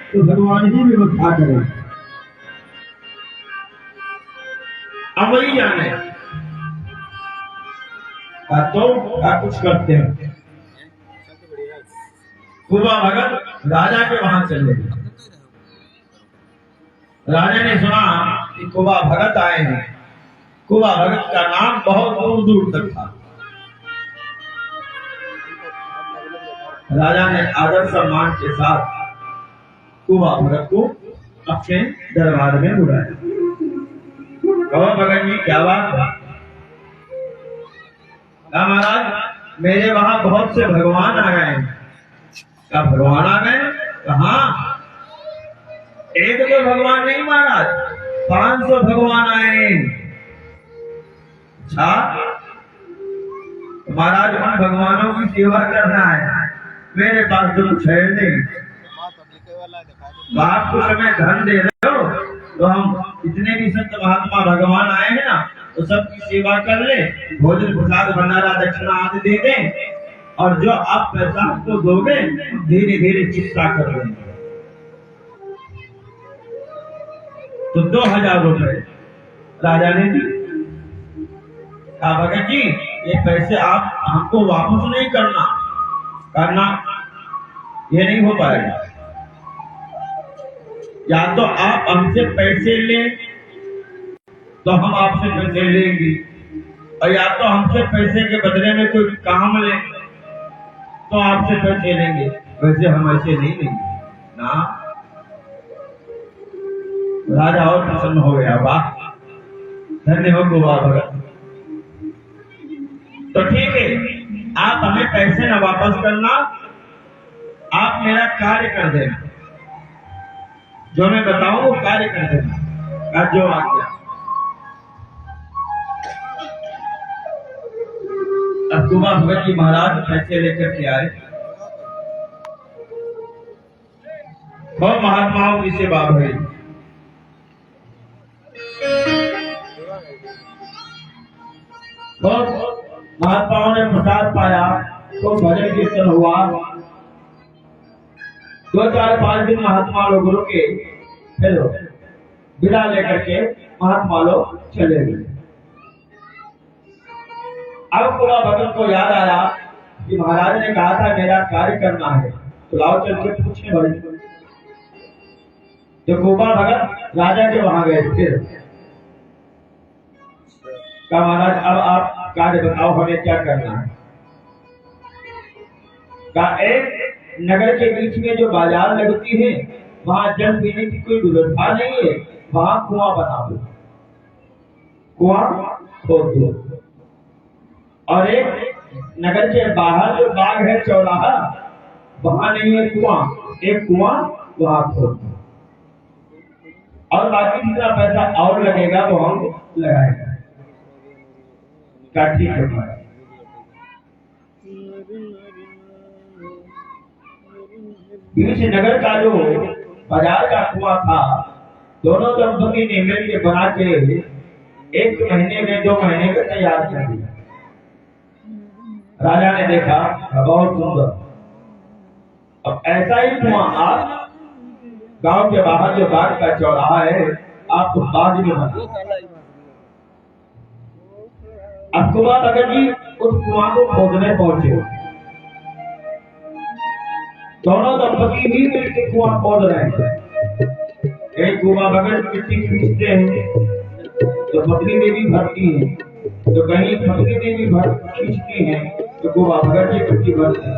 तो भगवान ही व्यवस्था करें। अब वही जाने तो कुछ करते हैं। कुबा भगत राजा के वहां चले गए। राजा ने सुना कि कुबा भगत आए हैं। कुबा भगत का नाम बहुत दूर दूर तक था। राजा ने आदर सम्मान के साथ कुबा भगत को अपने दरबार में बुलाया। कुबा भगत जी क्या बात है? महाराज मेरे वहां बहुत से भगवान आ गए हैं। क्या भगवान आ गए? कहा एक तो भगवान नहीं महाराज, 500 भगवान आए। अच्छा महाराज उन भगवानों की सेवा करना है। मेरे पास तो कुछ है नहीं। आप कुछ हमें धन दे रहे हो तो हम जितने भी संत महात्मा भगवान आए हैं ना तो सबकी सेवा कर ले, भोजन प्रसाद भंडारा दक्षिणा आदि दे दें, और जो आप पैसा को दोगे धीरे धीरे चिकित्सा कर लेंगे। तो 2000 रुपए राजा ने दी। भगत जी ये पैसे आप हमको वापस नहीं करना ये नहीं हो पाएगा। या तो आप हमसे पैसे लें तो हम आपसे पैसे लेंगे, और या तो हमसे पैसे के बदले में कोई काम लें तो आपसे पैसे लेंगे। वैसे हम ऐसे नहीं लेंगे ना। राजा और प्रसन्न हो गया। वाह धन्य हो कुबा भगत। तो ठीक है, आप हमें पैसे न वापस करना, आप मेरा कार्य कर देना। जो मैं बताऊं वो कार्य कर देना। जो आज्ञा। अब कुबा भगत जी महाराज पैसे लेकर के आए। बहुत महात्माओं की सेवा हुई। बहुत महात्माओं ने प्रसाद पाया, तो भजन कीर्तन हुआ। 2-4-5 दिन महात्मा लोग रुके, फिर विदा लेकर के महात्मा लोग चले गए। अब कुबा भगत को याद आया कि महाराज ने कहा था मेरा कार्य करना है, तो लाओ चल के पूछे बड़े। तो कुबा भगत राजा के वहां गए। फिर कहा महाराज अब आप कार्य बताओ हमें क्या करना है। कहा एक नगर के बीच में जो बाजार लगती है वहां जल पीने की कोई व्यवस्था नहीं है, वहां कुआं बना दो, कुआं खोद दो। और एक नगर के बाहर जो बाग है चौराहा, वहां नहीं है कुआं, एक कुआं वहां खोद दो, और बाकी जितना पैसा और लगेगा वो हम लगाएंगे। ठीक है। बीच नगर का जो बाजार का कुआं था, दोनों दंपति ने मिलकर बना के 1 महीने में 2 महीने में तैयार कर दिया। राजा ने देखा बहुत सुंदर। अब ऐसा ही कुआं आप गांव के बाहर जो बाग का चौराहा है आप उस बाग में बना। अब कुबा भगत जी उस कुआं को खोदने पहुंचे। दोनों दंपति भी मिलकर कुआं खोद रहे हैं। एक कुबा भगत मिट्टी खींचते हैं तो पत्नी देवी भरती है, तो कहीं पत्नी देवी भर खींचती है तो कुबा भगत जी मिट्टी भरते हैं।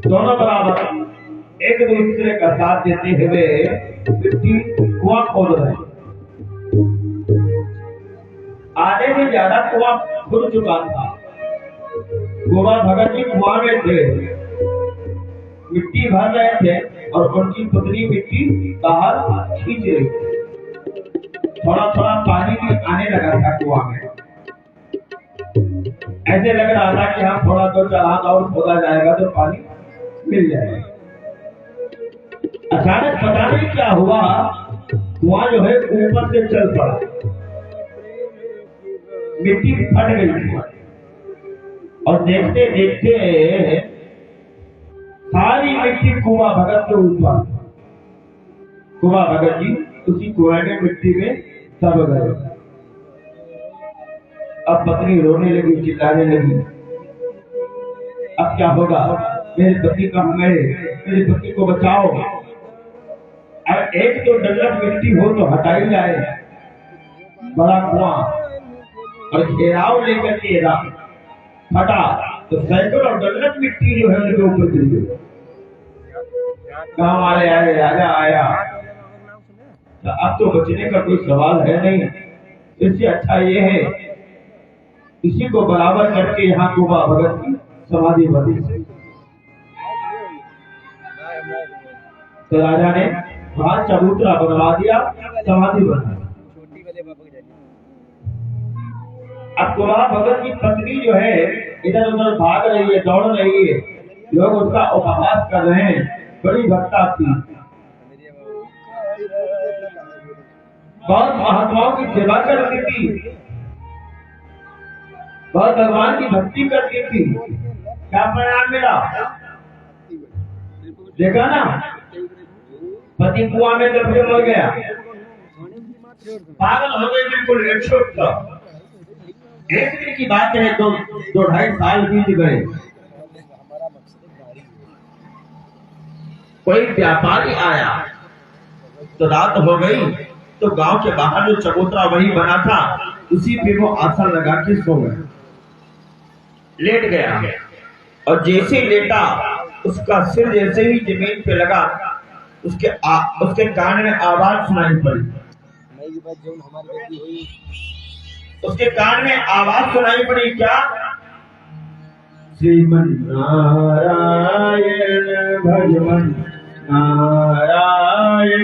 दोनों बराबर एक दूसरे का साथ देते हुए मिट्टी कुआं खोद रहे हैं। आधे से ज्यादा कुआं खुद चुका था। कुबा भगत जी कुआं में थे, मिट्टी भर रहे थे और उनकी पत्नी मिट्टी बाहर खींच रही थी। थोड़ा थोड़ा पानी भी आने लगा था कुआं में। ऐसे लग रहा था कि हम थोड़ा 2-4 हाथ और खोदा जाएगा तो पानी मिल जाएगा। अचानक पता नहीं क्या हुआ, कुआं जो है ऊपर से चल पड़ा, मिट्टी फट गई। और देखते देखते सारी मिट्टी कुआं भगत के ऊपर। कुआं भगत जी उसी कुआं के मिट्टी में सब गए। अब पत्नी रोने लगी, चिल्लाने लगी, अब क्या होगा, मेरे पति कहाँ गए, मेरे पति को बचाओ। अब एक तो डल्लक मिट्टी हो तो हटाई जाए, बड़ा कुआं और घेराव लेकर के फटा तो सैकड़ों डल्लक मिट्टी जो है उनके ऊपर गिर गई। गाँव वाले आए, राजा आया, तो अब तो बचने का कोई सवाल है नहीं, इससे अच्छा ये है इसी को बराबर करके यहाँ कुआं भगत की समाधि बनी। तो राजा ने वहां चबूतरा बनवा दिया, समाधि बना। अब कुआं भगत की पत्नी जो है इधर उधर भाग रही है, दौड़ रही है, लोग उसका उपहास कर रहे हैं, बड़ी भक्ता थी, बहुत महात्माओं की सेवा करती थी, बहुत भगवान की भक्ति करती थी। क्या परिणाम मिला देखा ना, पति कुआं में दबके मर गया, पागल हो गए बिल्कुल। एक दिन की बात है, दो ढाई साल बीत गए। कोई व्यापारी आया तो रात हो गई, तो गांव के बाहर जो चबूतरा वही बना था, उसी पे वो आसन लगा के सो गए, लेट गया। और जैसे लेटा उसका सिर जैसे ही जमीन पे लगा, उसके कान में आवाज सुनाई पड़ी। उसके कान में आवाज सुनाई पड़ी, क्या? श्रीमन नारायण भगवन नारायण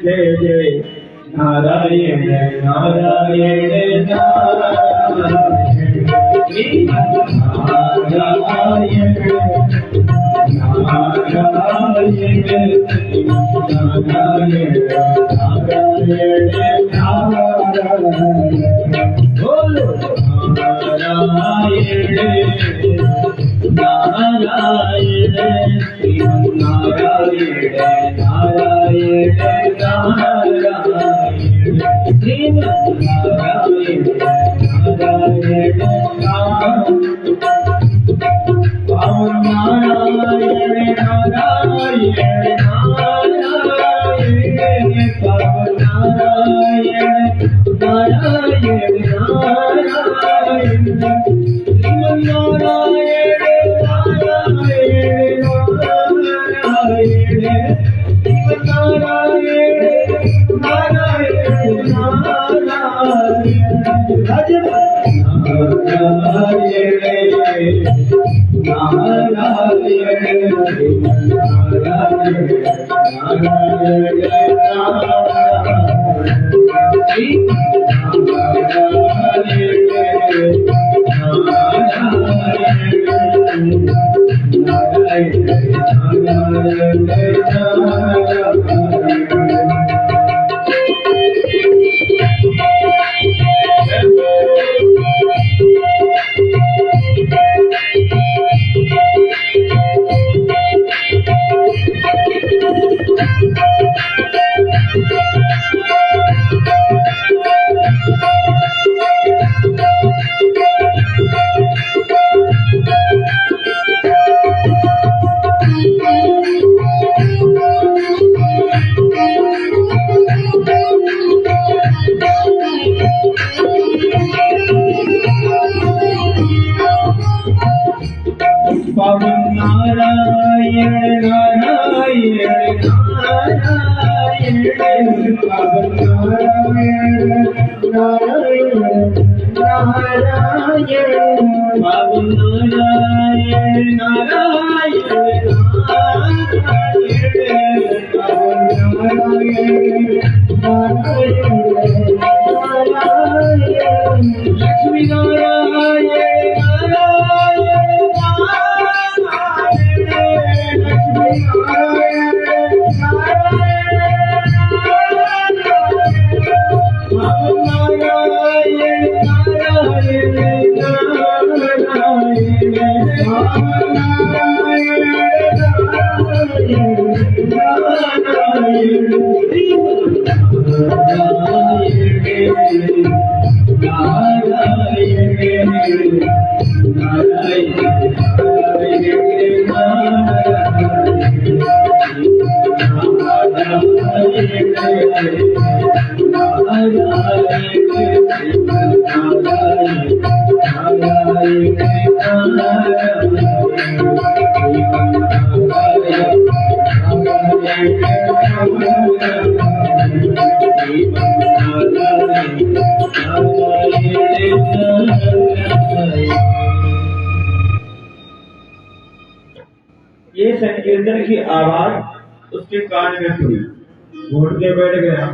जय जय नारायण नारायण नारायण ये संकीर्तन की आवाज उसके कान में पड़ी, घूट के बैठ गया।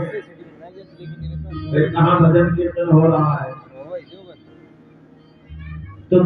कहाँ भजन कीर्तन हो रहा है, तो